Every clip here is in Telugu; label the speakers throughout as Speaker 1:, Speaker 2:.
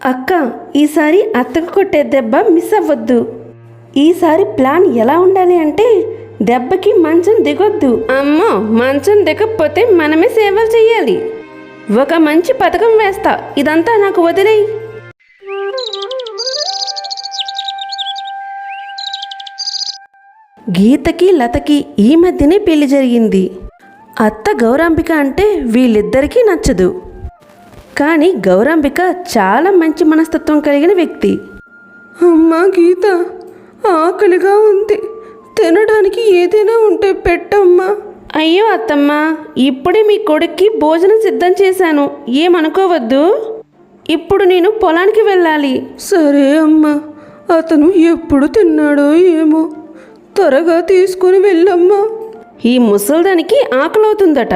Speaker 1: అక్క, ఈసారి అత్తకు కొట్టే దెబ్బ మిస్ అవ్వద్దు. ఈసారి ప్లాన్ ఎలా ఉండాలి అంటే దెబ్బకి మంచం దిగొద్దు. అమ్మో, మంచం దిగకపోతే మనమే సేవలు చెయ్యాలి. ఒక మంచి పథకం వేస్తా, ఇదంతా నాకు వదిలేయి. గీతకి లతకి ఈ మధ్యనే పెళ్లి జరిగింది. అత్త గౌరాంబిక అంటే వీళ్ళిద్దరికీ నచ్చదు. కానీ గౌరాంబిక చాలా మంచి మనస్తత్వం కలిగిన వ్యక్తి.
Speaker 2: అమ్మా గీత, ఆకలిగా ఉంది, తినడానికి ఏదైనా ఉంటే పెట్టమ్మా.
Speaker 1: అయ్యో అత్తమ్మ, ఇప్పుడే మీ కొడుక్కి భోజనం సిద్ధం చేశాను, ఏమనుకోవద్దు. ఇప్పుడు నేను పొలానికి వెళ్ళాలి.
Speaker 2: సరే అమ్మా, అతను ఎప్పుడు తిన్నాడో ఏమో, త్వరగా తీసుకుని వెళ్ళమ్మా.
Speaker 1: ఈ ముసల్దానికి ఆకలవుతుందట,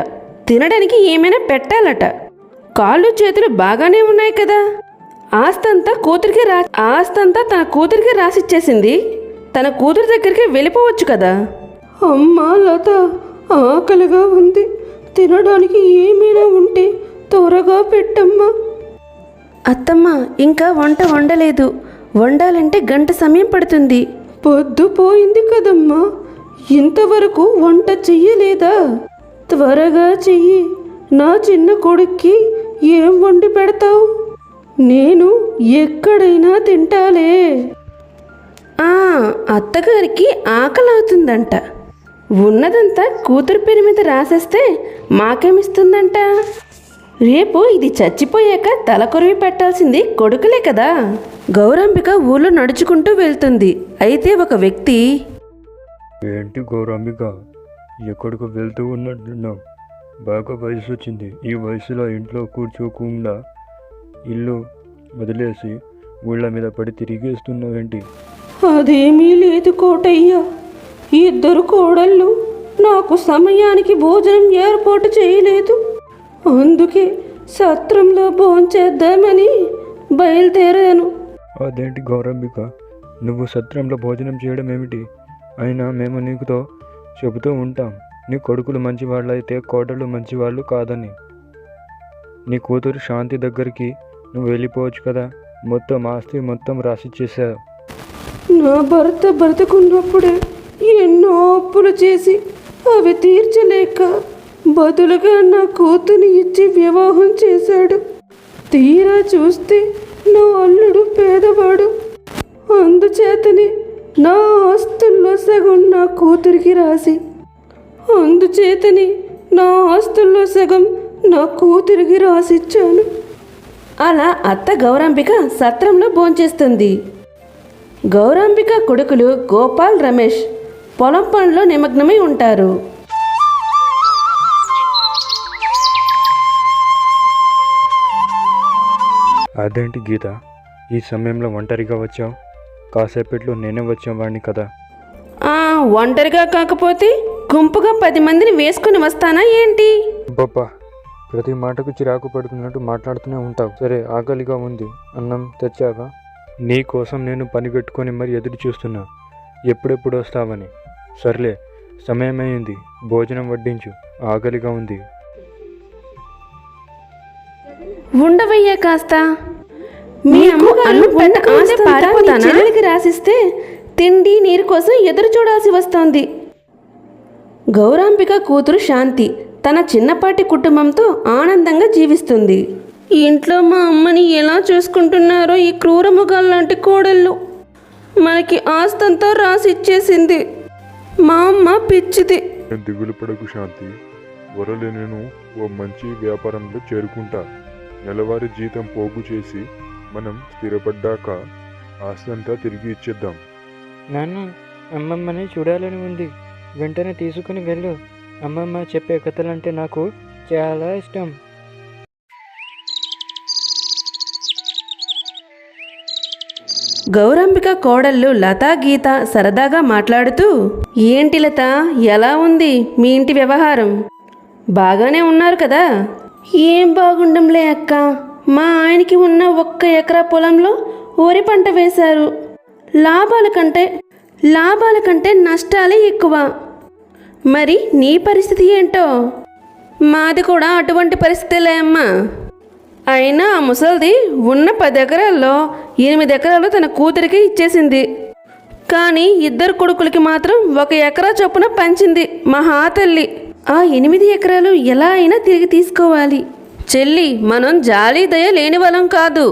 Speaker 1: తినడానికి ఏమైనా పెట్టాలట. కాళ్ళు చేతులు బాగానే ఉన్నాయి కదా. ఆస్తంతా తన కూతురికి రాసిచ్చేసింది. తన కూతురు దగ్గరికి వెళ్ళిపోవచ్చు కదా.
Speaker 2: అమ్మా లత, ఆకలిగా ఉంది, తినడానికి ఏమైనా ఉంటే త్వరగా పెట్టమ్మా.
Speaker 1: అత్తమ్మ, ఇంకా వంట వండలేదు. వండాలంటే గంట సమయం పడుతుంది.
Speaker 2: పొద్దు పోయింది కదమ్మా, ఇంతవరకు వంట చెయ్యలేదా? త్వరగా చెయ్యి. నా చిన్న కొడుక్కి ఏం వండి పెడతావు? నేను ఎక్కడైనా తింటాలే.
Speaker 1: అత్తగారికి ఆకలి అవుతుందంట. ఉన్నదంతా కూతురు పేరు మీద రాసేస్తే మాకేమిస్తుందంట. రేపు ఇది చచ్చిపోయాక తలకొరివి పెట్టాల్సింది కొడుకులే కదా. గౌరాంబిక ఊళ్ళో నడుచుకుంటూ వెళ్తుంది. అయితే ఒక వ్యక్తి,
Speaker 3: ఏంటి గౌరాంబిక, ఎక్కడికి వెళ్తూ ఉన్నట్టున్నావు? బాగా వయసు వచ్చింది. ఈ వయసులో ఇంట్లో కూర్చోకుండా ఇల్లు వదిలేసి ఊళ్ళ మీద పడి తిరిగేస్తున్నావేంటి?
Speaker 2: అదేమీ లేదు కోటయ్య, ఇద్దరు కోడళ్ళు నాకు సమయానికి భోజనం ఏర్పాటు చేయలేదు. అందుకే సత్రంలో భోంచేద్దామని బయలుదేరాను.
Speaker 3: అదేంటి గౌరాంబిక, నువ్వు సత్రంలో భోజనం చేయడం ఏమిటి? అయినా మేము నీకుతో చెబుతూ ఉంటాం, నీ కొడుకులు మంచివాళ్ళైతే కోడళ్ళు మంచివాళ్ళు కాదని. నీ కూతురు శాంతి దగ్గరికి నువ్వు వెళ్ళిపోవచ్చు కదా. మొత్తం ఆస్తి మొత్తం రాసిచ్చేసావు.
Speaker 2: నా భర్త బ్రతుకున్నప్పుడే ఎన్నో అప్పులు చేసి అవి తీర్చలేక బదులుగా నా కూతుని ఇచ్చి వివాహం చేశాడు. తీరా చూస్తే నా అల్లుడు పేదవాడు. అందుచేతనే నా ఆస్తుల్లో సగం నా కూతురికి రాసి, అందుచేతనే నా ఆస్తుల్లో సగం నా కూతురికి రాసిచ్చాను.
Speaker 1: అలా అత్త గౌరాంబిక సత్రంలో భోంచేస్తుంది. గౌరాంబిక కొడుకులు గోపాల్, రమేష్ పొలం పనుల్లో నిమగ్నమై ఉంటారు.
Speaker 3: అదేంటి గీత, ఈ సమయంలో ఒంటరిగా వచ్చావు? కాసేపట్లో నేనే వచ్చేవాడిని కదా.
Speaker 1: ఒంటరిగా కాకపోతే గుంపుగా 10 మందిని వేసుకుని వస్తానా ఏంటి?
Speaker 3: బాబా, ప్రతి మాటకు చిరాకు పడుతున్నట్టు మాట్లాడుతూనే ఉంటావు. సరే, ఆకలిగా ఉంది, అన్నం తెచ్చావా? నీ కోసం నేను పని పెట్టుకొని మరి ఎదురు చూస్తున్నా, ఎప్పుడెప్పుడు వస్తావని. సర్లే, సమయమైంది, భోజనం వడ్డించు, ఆకలిగా ఉంది.
Speaker 1: ఉండవయ్యా కాస్త. మీ అమ్మగారు చెల్లెలికి రాసిస్తే తిండి నీరు కోసం ఎదురు చూడాల్సి వస్తోంది. గౌరాంబిక కూతురు శాంతి తన చిన్నపాటి కుటుంబంతో ఆనందంగా జీవిస్తుంది. ఇంట్లో మా అమ్మని ఎలా చూసుకుంటున్నారో ఈ క్రూరముగాలు లాంటి కోడళ్ళు. మనకి ఆస్తంతా రాసి ఇచ్చేసింది. మా అమ్మ పిచ్చిది.
Speaker 4: దిగులు పడకు శాంతి, త్వరలో నేను ఓ మంచి వ్యాపారంలో చేరుకుంటా. నెలవారీ జీతం పోగు చేసి మనం స్థిరపడ్డాక ఆస్తంతా తిరిగి ఇచ్చేద్దాం.
Speaker 5: నాన్న, అమ్మమ్మని చూడాలని ఉంది, వెంటనే తీసుకుని వెళ్ళు. అమ్మమ్మ చెప్పే కథలంటే నాకు చాలా ఇష్టం.
Speaker 1: గౌరాంబిక కోడళ్ళు లతా, గీత సరదాగా మాట్లాడుతూ, ఏంటి లత, ఎలా ఉంది మీ ఇంటి వ్యవహారం? బాగానే ఉన్నారు కదా? ఏం బాగుండంలే అక్క, మా ఆయనకి ఉన్న 1 ఎకరా పొలంలో వరి పంట వేశారు. లాభాల కంటే నష్టాలే ఎక్కువ. మరి నీ పరిస్థితి ఏంటో? మాది కూడా అటువంటి పరిస్థితులే అమ్మా. అయినా ఆ ముసలిది ఉన్న 10 ఎకరాల్లో 8 ఎకరాలు తన కూతురికి ఇచ్చేసింది. కానీ 2 కొడుకులకి మాత్రం 1 ఎకరా చొప్పున పంచింది మహాతల్లి. ఆ 8 ఎకరాలు ఎలా అయినా తిరిగి తీసుకోవాలి. చెల్లి, మనం జాలి దయ లేని వాళ్ళం కాదు.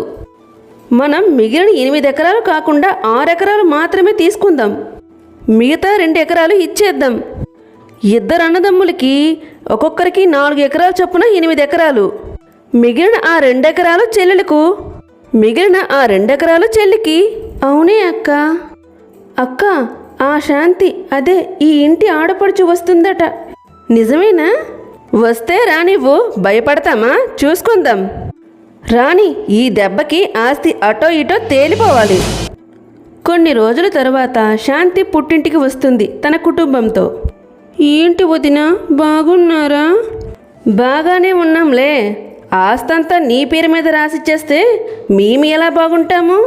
Speaker 1: మనం మిగిలిన 8 ఎకరాలు కాకుండా 6 ఎకరాలు మాత్రమే తీసుకుందాం. మిగతా 2 ఎకరాలు ఇచ్చేద్దాం. 2 అన్నదమ్ములకి ఒక్కొక్కరికి 4 ఎకరాలు చొప్పున 8 ఎకరాలు. మిగిలిన ఆ 2 ఎకరాలు చెల్లెలకు. మిగిలిన ఆ 2 ఎకరాలు చెల్లికి. అవునే అక్క. అక్క, ఆ శాంతి అదే ఈ ఇంటి ఆడపడుచు వస్తుందట. నిజమేనా? వస్తే రానివ్వు, భయపడతామా? చూసుకుందాం. రాణి, ఈ దెబ్బకి ఆస్తి అటో ఇటో తేలిపోవాలి. కొన్ని రోజుల తరువాత శాంతి పుట్టింటికి వస్తుంది తన కుటుంబంతో.
Speaker 2: ఏంటి వదిన, బాగున్నారా?
Speaker 1: బాగానే ఉన్నాంలే. ఆస్తంతా నీ పేరు మీద రాసిచ్చేస్తే మేము ఎలా బాగుంటాము?